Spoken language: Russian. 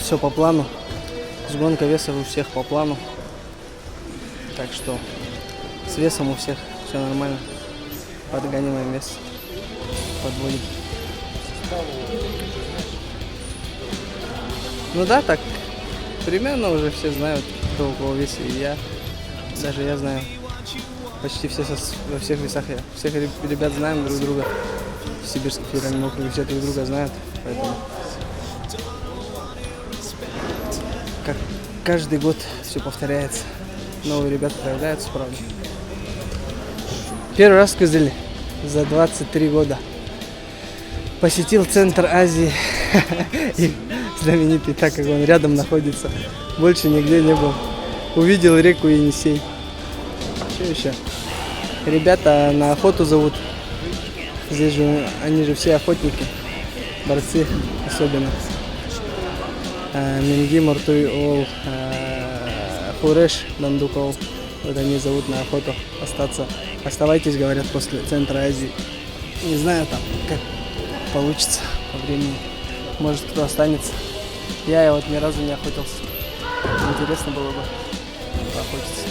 все по плану. Сгонка веса у всех по плану. Так что с весом у всех все нормально. Подгоняем вес. Подводим. Ну да, так примерно уже все знают, кто у кого весит. И я. Даже я знаю. Почти все во всех весах я. Всех ребят знаем друг друга. В сибирском федеральном округе все друг друга знают. Поэтому как каждый год все повторяется. Новые ребята появляются, правда. Первый раз в Кызыле за 23 года посетил центр Азии. И знаменитый, так как он рядом находится. Больше нигде не был. Увидел реку Енисей. Что еще? Ребята на охоту зовут. Здесь же они же все охотники. Борцы особенно. Минги, Мартуй, Ол, Хуреш, Дандуков. Вот они зовут на охоту остаться. Оставайтесь, говорят, после центра Азии. Не знаю там, как получится по времени. Может, кто останется. Я вот ни разу не охотился. Интересно было бы поохотиться.